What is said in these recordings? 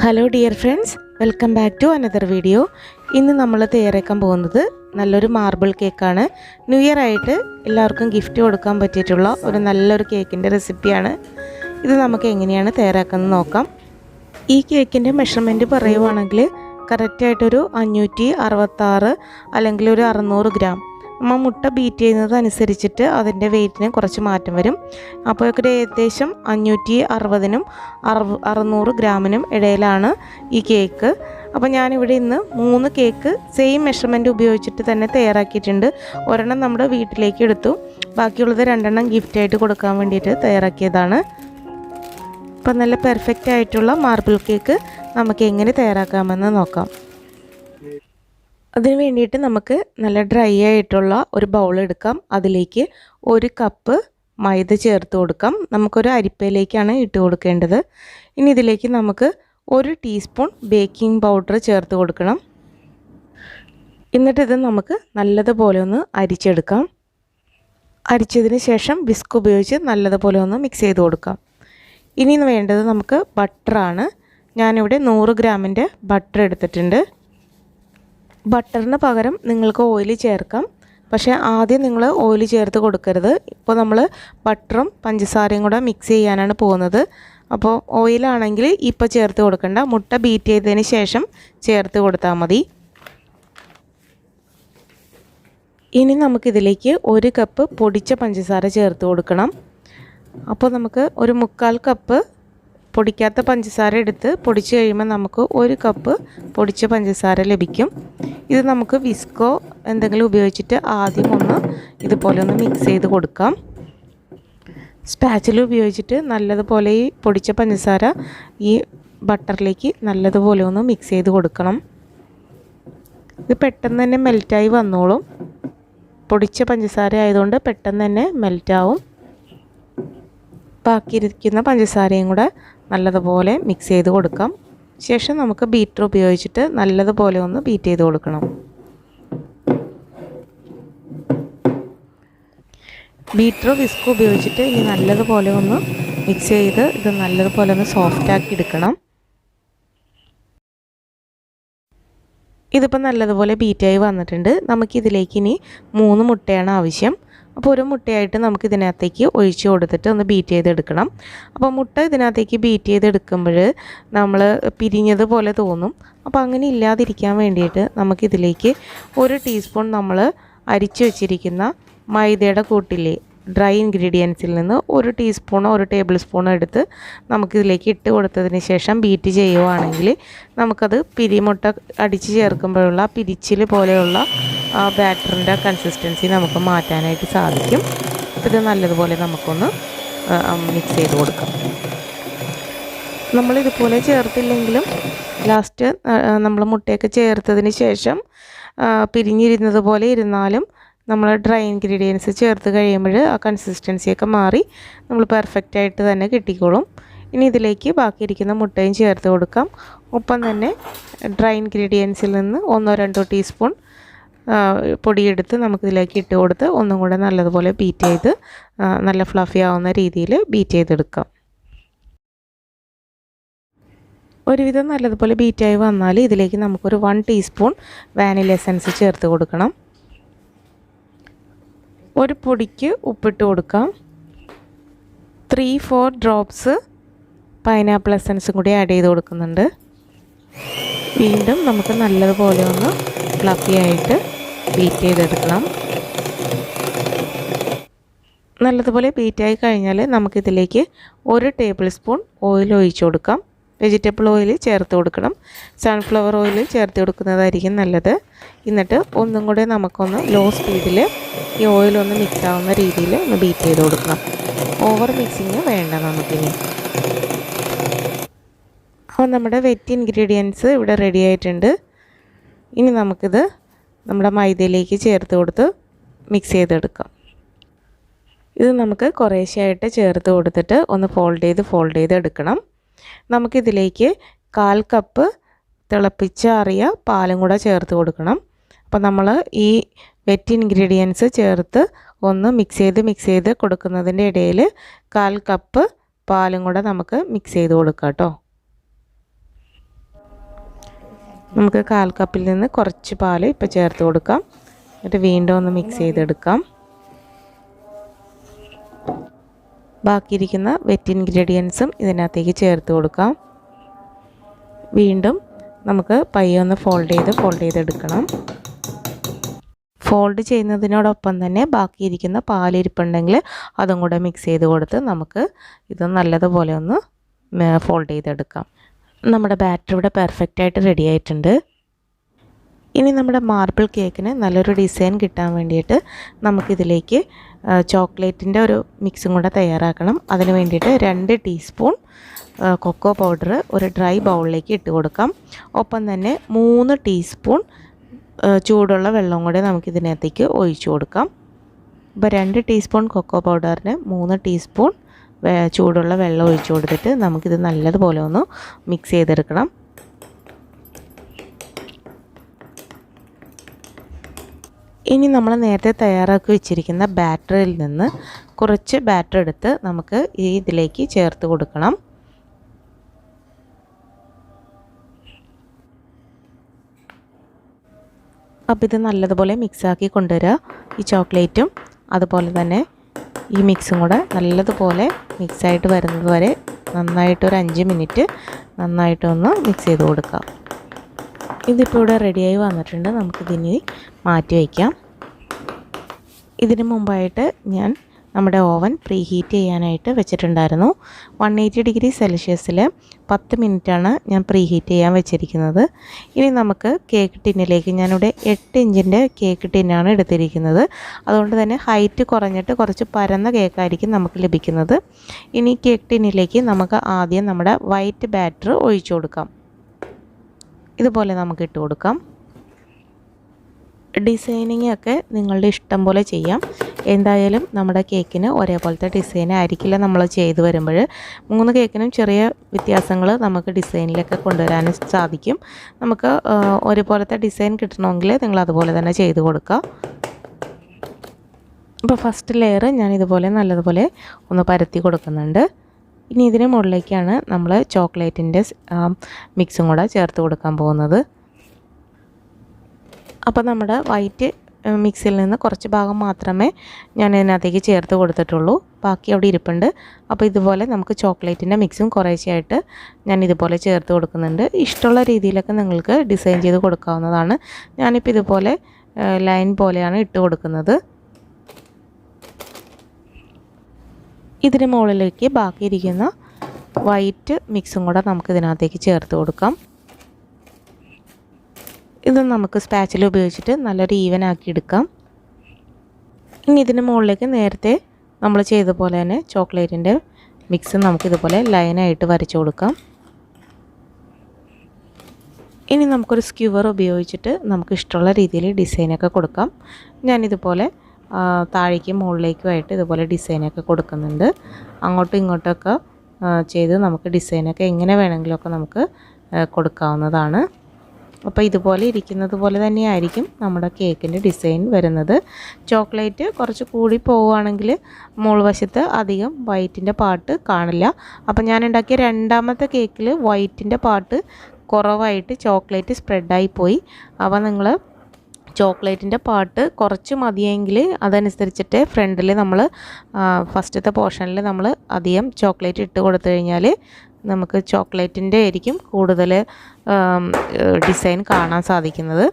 Hello dear friends, welcome back to another video. ഇന്ന് നമ്മൾ തയ്യാറാക്കാൻ പോകുന്നത് നല്ലൊരു മാർബിൾ കേക്കാണ്. ന്യൂ ഇയർ ആയിട്ട് എല്ലാവർക്കും ഗിഫ്റ്റ് കൊടുക്കാൻ പറ്റിയിട്ടുള്ള ഒരു നല്ലൊരു കേക്കിൻ്റെ റെസിപ്പിയാണ്. ഇത് നമുക്ക് എങ്ങനെയാണ് തയ്യാറാക്കുന്നത് നോക്കാം. ഈ കേക്കിൻ്റെ മെഷർമെൻറ്റ് പറയുവാണെങ്കിൽ കറക്റ്റായിട്ടൊരു 566 അല്ലെങ്കിൽ ഒരു 600 ഗ്രാം. നമ്മൾ മുട്ട ബീറ്റ് ചെയ്യുന്നത് അനുസരിച്ചിട്ട് അതിൻ്റെ വെയിറ്റിന് കുറച്ച് മാറ്റം വരും. അപ്പോൾ ഒരു ഏകദേശം 560-നും 600 ഗ്രാമിനും ഇടയിലാണ് ഈ കേക്ക്. അപ്പോൾ ഞാനിവിടെ ഇന്ന് 3 കേക്ക് സെയിം മെഷർമെൻറ്റ് ഉപയോഗിച്ചിട്ട് തന്നെ തയ്യാറാക്കിയിട്ടുണ്ട്. ഒരെണ്ണം നമ്മുടെ വീട്ടിലേക്ക് എടുത്തു, ബാക്കിയുള്ളത് 2 ഗിഫ്റ്റായിട്ട് കൊടുക്കാൻ വേണ്ടിയിട്ട് തയ്യാറാക്കിയതാണ്. അപ്പോൾ നല്ല പെർഫെക്റ്റ് ആയിട്ടുള്ള മാർബിൾ കേക്ക് നമുക്ക് എങ്ങനെ തയ്യാറാക്കാമെന്ന് നോക്കാം. അതിന് വേണ്ടിയിട്ട് നമുക്ക് നല്ല ഡ്രൈ ആയിട്ടുള്ള ഒരു ബൗൾ എടുക്കാം. അതിലേക്ക് 1 കപ്പ് മൈദ ചേർത്ത് കൊടുക്കാം. നമുക്കൊരു അരിപ്പയിലേക്കാണ് ഇട്ട് കൊടുക്കേണ്ടത്. ഇനി ഇതിലേക്ക് നമുക്ക് 1 ടീസ്പൂൺ ബേക്കിംഗ് പൗഡർ ചേർത്ത് കൊടുക്കണം. എന്നിട്ടിത് നമുക്ക് നല്ലതുപോലെ ഒന്ന് അരിച്ചെടുക്കാം. അരിച്ചതിന് ശേഷം വിസ്ക് ഉപയോഗിച്ച് നല്ലതുപോലെ ഒന്ന് മിക്സ് ചെയ്ത് കൊടുക്കാം. ഇനി വേണ്ടത് നമുക്ക് ബട്ടറാണ്. ഞാനിവിടെ 100 ഗ്രാമിൻ്റെ ബട്ടർ എടുത്തിട്ടുണ്ട്. ബട്ടറിന് പകരം നിങ്ങൾക്ക് ഓയിൽ ചേർക്കാം, പക്ഷേ ആദ്യം നിങ്ങൾ ഓയിൽ ചേർത്ത് കൊടുക്കരുത്. ഇപ്പോൾ നമ്മൾ ബട്ടറും പഞ്ചസാരയും കൂടെ മിക്സ് ചെയ്യാനാണ് പോകുന്നത്. അപ്പോൾ ഓയിലാണെങ്കിൽ ഇപ്പോൾ ചേർത്ത് കൊടുക്കണ്ട, മുട്ട ബീറ്റ് ചെയ്തതിന് ശേഷം ചേർത്ത് കൊടുത്താൽ മതി. ഇനി നമുക്കിതിലേക്ക് 1 കപ്പ് പൊടിച്ച പഞ്ചസാര ചേർത്ത് കൊടുക്കണം. അപ്പോൾ നമുക്ക് ഒരു 1/4 കപ്പ് പൊടിക്കാത്ത പഞ്ചസാര എടുത്ത് പൊടിച്ച് കഴിയുമ്പോൾ നമുക്ക് 1 കപ്പ് പൊടിച്ച പഞ്ചസാര ലഭിക്കും. ഇത് നമുക്ക് വിസ്കോ എന്തെങ്കിലും ഉപയോഗിച്ചിട്ട് ആദ്യം ഒന്ന് ഇതുപോലെ ഒന്ന് മിക്സ് ചെയ്ത് കൊടുക്കാം. സ്പാച്ചില ഉപയോഗിച്ചിട്ട് നല്ലതുപോലെ ഈ പൊടിച്ച പഞ്ചസാര ഈ ബട്ടറിലേക്ക് നല്ലതുപോലെ ഒന്ന് മിക്സ് ചെയ്ത് കൊടുക്കണം. ഇത് പെട്ടെന്ന് തന്നെ മെൽറ്റായി വന്നോളും. പൊടിച്ച പഞ്ചസാര ആയതുകൊണ്ട് പെട്ടെന്ന് തന്നെ മെൽറ്റാവും. ബാക്കിയിരിക്കുന്ന പഞ്ചസാരയും കൂടെ നല്ലതുപോലെ മിക്സ് ചെയ്ത് കൊടുക്കാം. ശേഷം നമുക്ക് ബീറ്റർ ഉപയോഗിച്ചിട്ട് നല്ലതുപോലെ ഒന്ന് ബീറ്റ് ചെയ്ത് കൊടുക്കണം. ബീറ്റർ വിസ്ക് ഉപയോഗിച്ചിട്ട് ഇനി നല്ലതുപോലെ ഒന്ന് മിക്സ് ചെയ്ത് ഇത് നല്ലതുപോലെ ഒന്ന് സോഫ്റ്റാക്കി എടുക്കണം. ഇതിപ്പോൾ നല്ലതുപോലെ ബീറ്റായി വന്നിട്ടുണ്ട്. നമുക്കിതിലേക്ക് ഇനി 3 മുട്ടയാണ് ആവശ്യം. അപ്പോൾ 1 മുട്ടയായിട്ട് നമുക്ക് ഇതിനകത്തേക്ക് ഒഴിച്ച് കൊടുത്തിട്ട് ഒന്ന് ബീറ്റ് ചെയ്തെടുക്കണം. അപ്പോൾ മുട്ട ഇതിനകത്തേക്ക് ബീറ്റ് ചെയ്തെടുക്കുമ്പോൾ നമ്മൾ പിരിഞ്ഞതുപോലെ തോന്നും. അപ്പോൾ അങ്ങനെ ഇല്ലാതിരിക്കാൻ വേണ്ടിയിട്ട് നമുക്കിതിലേക്ക് 1 ടീസ്പൂൺ നമ്മൾ അരിച്ചു വെച്ചിരിക്കുന്ന മൈദയുടെ കൂട്ടിലെ ഡ്രൈ ഇൻഗ്രീഡിയൻസിൽ നിന്ന് 1 ടീസ്പൂണോ 1 ടേബിൾ സ്പൂണോ എടുത്ത് നമുക്കിതിലേക്ക് ഇട്ട് കൊടുത്തതിന് ശേഷം ബീറ്റ് ചെയ്യുവാണെങ്കിൽ നമുക്കത് പിരിമുട്ട അടിച്ച് ചേർക്കുമ്പോഴുള്ള പിരിച്ചിൽ പോലെയുള്ള ബാറ്ററിൻ്റെ കൺസിസ്റ്റൻസി നമുക്ക് മാറ്റാനായിട്ട് സാധിക്കും. ഇത് നല്ലതുപോലെ നമുക്കൊന്ന് മിക്സ് ചെയ്ത് കൊടുക്കാം. നമ്മളിതുപോലെ ചേർത്തില്ലെങ്കിലും ലാസ്റ്റ് നമ്മൾ മുട്ടയൊക്കെ ചേർത്തതിന് ശേഷം പിരിഞ്ഞിരുന്നത് പോലെ ഇരുന്നാലും നമ്മൾ ഡ്രൈ ഇൻഗ്രീഡിയൻസ് ചേർത്ത് കഴിയുമ്പോൾ ആ കൺസിസ്റ്റൻസിയൊക്കെ മാറി നമ്മൾ പെർഫെക്റ്റായിട്ട് തന്നെ കിട്ടിക്കോളും. ഇനി ഇതിലേക്ക് ബാക്കിയിരിക്കുന്ന മുട്ടയും ചേർത്ത് കൊടുക്കാം. ഒപ്പം തന്നെ ഡ്രൈ ഇൻഗ്രീഡിയൻസിൽ നിന്ന് 1-2 ടീസ്പൂൺ പൊടിയെടുത്ത് നമുക്കിതിലേക്ക് ഇട്ട് കൊടുത്ത് ഒന്നും കൂടെ നല്ലതുപോലെ ബീറ്റ് ചെയ്ത് നല്ല ഫ്ലഫി ആവുന്ന രീതിയിൽ ബീറ്റ് ചെയ്തെടുക്കാം. ഒരുവിധം നല്ലതുപോലെ ബീറ്റായി വന്നാൽ ഇതിലേക്ക് നമുക്കൊരു 1 ടീസ്പൂൺ വാനില എസൻസ് ചേർത്ത് കൊടുക്കണം. 1 പൊടിക്ക് ഉപ്പിട്ട് കൊടുക്കാം. 3-4 ഡ്രോപ്സ് പൈനാപ്പിൾ എസൻസും കൂടി ആഡ് ചെയ്ത് കൊടുക്കുന്നുണ്ട്. വീണ്ടും നമുക്ക് നല്ലതുപോലെ ഒന്ന് ഫ്ലഫി ആയിട്ട് ബീറ്റ് ചെയ്തെടുക്കണം. നല്ലതുപോലെ ബീറ്റായി കഴിഞ്ഞാൽ നമുക്കിതിലേക്ക് 1 ടേബിൾ സ്പൂൺ ഓയിൽ ഒഴിച്ചു കൊടുക്കാം. വെജിറ്റബിൾ ഓയിൽ ചേർത്ത് കൊടുക്കണം. സൺഫ്ലവർ ഓയിൽ ചേർത്ത് കൊടുക്കുന്നതായിരിക്കും നല്ലത്. എന്നിട്ട് ഒന്നും കൂടെ നമുക്കൊന്ന് ലോ സ്പീഡിൽ ഈ ഓയിലൊന്ന് മിക്സ് ആവുന്ന രീതിയിൽ ഒന്ന് ബീറ്റ് ചെയ്ത് കൊടുക്കണം. ഓവർ മിക്സിങ് വേണ്ട നമുക്കിനി. അപ്പോൾ നമ്മുടെ വെറ്റ് ഇൻഗ്രീഡിയൻസ് ഇവിടെ റെഡി ആയിട്ടുണ്ട്. ഇനി നമുക്കിത് നമ്മുടെ മൈദയിലേക്ക് ചേർത്ത് കൊടുത്ത് മിക്സ് ചെയ്തെടുക്കാം. ഇത് നമുക്ക് കുറേശ്ശെയായിട്ട് ചേർത്ത് കൊടുത്തിട്ട് ഒന്ന് ഫോൾഡ് ചെയ്ത് എടുക്കണം. നമുക്കിതിലേക്ക് 1/4 കപ്പ് തിളപ്പിച്ചാറിയ പാലും കൂടെ ചേർത്ത് കൊടുക്കണം. അപ്പോൾ നമ്മൾ ഈ വെറ്റ് ഇൻഗ്രീഡിയൻസ് ചേർത്ത് ഒന്ന് മിക്സ് ചെയ്ത് കൊടുക്കുന്നതിൻ്റെ ഇടയിൽ 1/4 കപ്പ് പാലും കൂടെ നമുക്ക് മിക്സ് ചെയ്ത് കൊടുക്കാം കേട്ടോ. നമുക്ക് 1/4 കപ്പിൽ നിന്ന് കുറച്ച് പാൽ ഇപ്പോൾ ചേർത്ത് കൊടുക്കാം. എന്നിട്ട് വീണ്ടും ഒന്ന് മിക്സ് ചെയ്തെടുക്കാം. ബാക്കിയിരിക്കുന്ന വെറ്റ് ഇൻഗ്രീഡിയൻസും ഇതിനകത്തേക്ക് ചേർത്ത് കൊടുക്കാം. വീണ്ടും നമുക്ക് പയ്യെ ഒന്ന് ഫോൾഡ് ചെയ്തെടുക്കണം. ഫോൾഡ് ചെയ്യുന്നതിനോടൊപ്പം തന്നെ ബാക്കിയിരിക്കുന്ന പാലിരിപ്പുണ്ടെങ്കിൽ അതും കൂടെ മിക്സ് ചെയ്ത് കൊടുത്ത് നമുക്ക് ഇത് നല്ലതുപോലെ ഒന്ന് ഫോൾഡ് ചെയ്തെടുക്കാം. നമ്മുടെ ബാറ്റർ ഇവിടെ പെർഫെക്റ്റായിട്ട് റെഡി ആയിട്ടുണ്ട്. ഇനി നമ്മുടെ മാർബിൾ കേക്കിന് നല്ലൊരു ഡിസൈൻ കിട്ടാൻ വേണ്ടിയിട്ട് നമുക്കിതിലേക്ക് ചോക്ലേറ്റിൻ്റെ ഒരു മിക്സും കൂടെ തയ്യാറാക്കണം. അതിന് വേണ്ടിയിട്ട് 2 ടീസ്പൂൺ കൊക്കോ പൗഡർ ഒരു ഡ്രൈ ബൗളിലേക്ക് ഇട്ട് കൊടുക്കാം. ഒപ്പം തന്നെ 3 ടീസ്പൂൺ ചൂടുള്ള വെള്ളം കൂടെ നമുക്കിതിനകത്തേക്ക് ഒഴിച്ചു കൊടുക്കാം. ഇപ്പോൾ 2 ടീസ്പൂൺ കൊക്കോ പൗഡറിന് 3 ടീസ്പൂൺ ചൂടുള്ള വെള്ളം ഒഴിച്ചു കൊടുത്തിട്ട് നമുക്കിത് നല്ലതുപോലെ ഒന്ന് മിക്സ് ചെയ്തെടുക്കണം. ഇനി നമ്മൾ നേരത്തെ തയ്യാറാക്കി വെച്ചിരിക്കുന്ന ബാറ്ററിൽ നിന്ന് കുറച്ച് ബാറ്റർ എടുത്ത് നമുക്ക് ഇതിലേക്ക് ചേർത്ത് കൊടുക്കണം. അപ്പോൾ ഇത് നല്ലതുപോലെ മിക്സാക്കി കൊണ്ടുവരിക. ഈ ചോക്ലേറ്റും അതുപോലെ തന്നെ ഈ മിക്സും കൂടെ നല്ലതുപോലെ മിക്സായിട്ട് വരുന്നത് വരെ നന്നായിട്ട് ഒരു 5 മിനിറ്റ് നന്നായിട്ടൊന്ന് മിക്സ് ചെയ്ത് കൊടുക്കാം. ഇതിപ്പോൾ ഇവിടെ റെഡിയായി വന്നിട്ടുണ്ട്. നമുക്കിതിനി മാറ്റി വയ്ക്കാം. ഇതിന് മുമ്പായിട്ട് ഞാൻ നമ്മുടെ ഓവൻ പ്രീ ഹീറ്റ് ചെയ്യാനായിട്ട് വെച്ചിട്ടുണ്ടായിരുന്നു. 180 ഡിഗ്രി സെൽഷ്യസിൽ 10 മിനിറ്റാണ് ഞാൻ പ്രീ ഹീറ്റ് ചെയ്യാൻ വെച്ചിരിക്കുന്നത്. ഇനി നമുക്ക് കേക്ക് ടിന്നിലേക്ക്, ഞാനിവിടെ 8 ഇഞ്ചിൻ്റെ കേക്ക് ടിന്നാണ് എടുത്തിരിക്കുന്നത്. അതുകൊണ്ട് തന്നെ ഹൈറ്റ് കുറഞ്ഞിട്ട് കുറച്ച് പരന്ന കേക്കായിരിക്കും നമുക്ക് ലഭിക്കുന്നത്. ഇനി കേക്ക് ടിന്നിലേക്ക് നമുക്ക് ആദ്യം നമ്മുടെ വൈറ്റ് ബാറ്റർ ഒഴിച്ചു കൊടുക്കാം. ഇതുപോലെ നമുക്ക് ഇട്ട് കൊടുക്കാം. ഡിസൈനിങ് ഒക്കെ നിങ്ങളുടെ ഇഷ്ടം പോലെ ചെയ്യാം. എന്തായാലും നമ്മുടെ കേക്കിന് ഒരേപോലത്തെ ഡിസൈൻ ആയിരിക്കില്ല നമ്മൾ ചെയ്തു വരുമ്പോൾ. 3 കേക്കിനും ചെറിയ വ്യത്യാസങ്ങൾ നമുക്ക് ഡിസൈനിലൊക്കെ കൊണ്ടുവരാനും സാധിക്കും. നമുക്ക് ഒരേപോലത്തെ ഡിസൈൻ കിട്ടണമെങ്കിൽ നിങ്ങൾ അതുപോലെ തന്നെ ചെയ്ത് കൊടുക്കുക. ഇപ്പോൾ ഫസ്റ്റ് ലെയർ ഞാൻ ഇതുപോലെ നല്ലതുപോലെ ഒന്ന് പരത്തി കൊടുക്കുന്നുണ്ട്. ഇനി ഇതിന് മുകളിലേക്കാണ് നമ്മൾ ചോക്ലേറ്റിൻ്റെ മിക്സും കൂടെ ചേർത്ത് കൊടുക്കാൻ പോകുന്നത്. അപ്പോൾ നമ്മുടെ വൈറ്റ് മിക്സിൽ നിന്ന് കുറച്ച് ഭാഗം മാത്രമേ ഞാൻ ഇതിനകത്തേക്ക് ചേർത്ത് കൊടുത്തിട്ടുള്ളൂ. ബാക്കി അവിടെ ഇരിപ്പുണ്ട്. അപ്പോൾ ഇതുപോലെ നമുക്ക് ചോക്ലേറ്റിൻ്റെ മിക്സും കുറേശ്ശെയായിട്ട് ഞാൻ ഇതുപോലെ ചേർത്ത് കൊടുക്കുന്നുണ്ട്. ഇഷ്ടമുള്ള രീതിയിലൊക്കെ നിങ്ങൾക്ക് ഡിസൈൻ ചെയ്ത് കൊടുക്കാവുന്നതാണ്. ഞാനിപ്പോൾ ഇതുപോലെ ലൈൻ പോലെയാണ് ഇട്ട് കൊടുക്കുന്നത്. ഇതിന് മുകളിലേക്ക് ബാക്കിയിരിക്കുന്ന വൈറ്റ് മിക്സും കൂടെ നമുക്ക് ഇതിനകത്തേക്ക് ചേർത്ത് കൊടുക്കാം. ഇത് നമുക്ക് സ്പാച്ചിൽ ഉപയോഗിച്ചിട്ട് നല്ലൊരു ഈവൻ ആക്കി എടുക്കാം. ഇനി ഇതിന് മുകളിലേക്ക് നേരത്തെ നമ്മൾ ചെയ്ത പോലെ തന്നെ ചോക്ലേറ്റിൻ്റെ മിക്സ് നമുക്കിതുപോലെ ലൈനായിട്ട് വരച്ചു കൊടുക്കാം. ഇനി നമുക്കൊരു സ്ക്യൂവർ ഉപയോഗിച്ചിട്ട് നമുക്ക് ഇഷ്ടമുള്ള രീതിയിൽ ഡിസൈനൊക്കെ കൊടുക്കാം. ഞാനിതുപോലെ താഴേക്കും മുകളിലേക്കുമായിട്ട് ഇതുപോലെ ഡിസൈനൊക്കെ കൊടുക്കുന്നുണ്ട്. അങ്ങോട്ടും ഇങ്ങോട്ടൊക്കെ ചെയ്ത് നമുക്ക് ഡിസൈനൊക്കെ എങ്ങനെ വേണമെങ്കിലുമൊക്കെ നമുക്ക് കൊടുക്കാവുന്നതാണ്. അപ്പോൾ ഇതുപോലെ ഇരിക്കുന്നത് പോലെ തന്നെയായിരിക്കും നമ്മുടെ കേക്കിൻ്റെ ഡിസൈൻ വരുന്നത്. ചോക്ലേറ്റ് കുറച്ച് കൂടി പോവുകയാണെങ്കിൽ മുകൾ വശത്ത് അധികം വൈറ്റിൻ്റെ പാർട്ട് കാണില്ല. അപ്പോൾ ഞാൻ ഉണ്ടാക്കിയ രണ്ടാമത്തെ കേക്കിൽ വൈറ്റിൻ്റെ പാർട്ട് കുറവായിട്ട് ചോക്ലേറ്റ് സ്പ്രെഡായി പോയി. അപ്പോൾ നിങ്ങൾ ചോക്ലേറ്റിൻ്റെ പാർട്ട് കുറച്ച് മതിയെങ്കിൽ അതനുസരിച്ചിട്ട് ഫ്രണ്ടിൽ നമ്മൾ ഫസ്റ്റത്തെ പോർഷനിൽ നമ്മൾ അധികം ചോക്ലേറ്റ് ഇട്ട് കൊടുത്തു കഴിഞ്ഞാൽ നമുക്ക് ചോക്ലേറ്റിൻ്റെ ആയിരിക്കും കൂടുതൽ ഡിസൈൻ കാണാൻ സാധിക്കുന്നത്.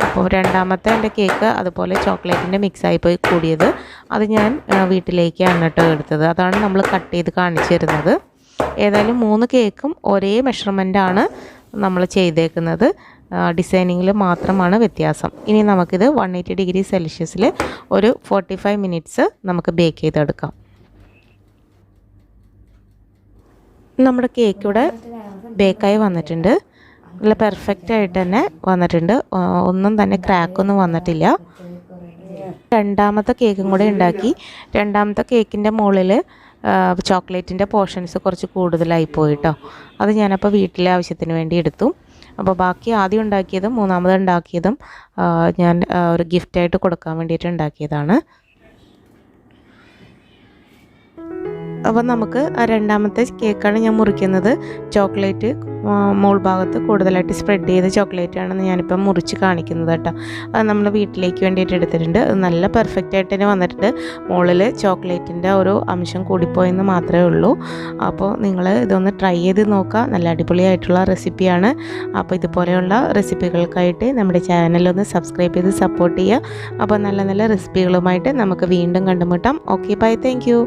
അപ്പോൾ രണ്ടാമത്തെ എൻ്റെ കേക്ക് അതുപോലെ ചോക്ലേറ്റിൻ്റെ മിക്സായി പോയി കൂടിയത്. അത് ഞാൻ വീട്ടിലേക്കാണ് കേട്ടോ എടുത്തത്. അതാണ് നമ്മൾ കട്ട് ചെയ്ത് കാണിച്ചു തരുന്നത്. ഏതായാലും 3 കേക്കും ഒരേ മെഷർമെൻറ്റാണ് നമ്മൾ ചെയ്തേക്കുന്നത്. ഡിസൈനിങ്ങിൽ മാത്രമാണ് വ്യത്യാസം. ഇനി നമുക്കിത് 180 ഡിഗ്രി സെൽഷ്യസിൽ ഒരു 45 മിനിറ്റ്സ് നമുക്ക് ബേക്ക് ചെയ്തെടുക്കാം. നമ്മുടെ കേക്ക് ഇവിടെ ബേക്കായി വന്നിട്ടുണ്ട്. നല്ല പെർഫെക്റ്റായിട്ട് തന്നെ വന്നിട്ടുണ്ട്. ഒന്നും തന്നെ ക്രാക്കൊന്നും വന്നിട്ടില്ല. രണ്ടാമത്തെ കേക്കും കൂടെ ഉണ്ടാക്കി. രണ്ടാമത്തെ കേക്കിൻ്റെ മുകളിൽ ചോക്ലേറ്റിൻ്റെ പോർഷൻസ് കുറച്ച് കൂടുതലായി പോയിട്ടോ. അത് ഞാനപ്പോൾ വീട്ടിലെ ആവശ്യത്തിന് വേണ്ടി എടുത്തു. അപ്പോൾ ബാക്കി ആദ്യം ഉണ്ടാക്കിയതും മൂന്നാമത് ഉണ്ടാക്കിയതും ഞാൻ ഒരു ഗിഫ്റ്റായിട്ട് കൊടുക്കാൻ വേണ്ടിയിട്ട് ഉണ്ടാക്കിയതാണ്. അപ്പോൾ നമുക്ക് രണ്ടാമത്തെ കേക്കാണ് ഞാൻ മുറിക്കുന്നത്. ചോക്ലേറ്റ് മോൾ ഭാഗത്ത് കൂടുതലായിട്ട് സ്പ്രെഡ് ചെയ്ത ചോക്ലേറ്റാണെന്ന് ഞാനിപ്പം മുറിച്ച് കാണിക്കുന്നത് കേട്ടോ. അത് നമ്മൾ വീട്ടിലേക്ക് വേണ്ടിയിട്ട് എടുത്തിട്ടുണ്ട്. അത് നല്ല പെർഫെക്റ്റ് ആയിട്ട് തന്നെ വന്നിട്ടുണ്ട്. മുകളിൽ ചോക്ലേറ്റിൻ്റെ ഒരു അംശം കൂടിപ്പോയെന്ന് മാത്രമേ ഉള്ളൂ. അപ്പോൾ നിങ്ങൾ ഇതൊന്ന് ട്രൈ ചെയ്ത് നോക്കുക. നല്ല അടിപൊളിയായിട്ടുള്ള റെസിപ്പിയാണ്. അപ്പോൾ ഇതുപോലെയുള്ള റെസിപ്പികൾക്കായിട്ട് നമ്മുടെ ചാനലൊന്ന് സബ്സ്ക്രൈബ് ചെയ്ത് സപ്പോർട്ട് ചെയ്യുക. അപ്പോൾ നല്ല നല്ല റെസിപ്പികളുമായിട്ട് നമുക്ക് വീണ്ടും കണ്ടുമുട്ടാം. Okay, bye, thank U.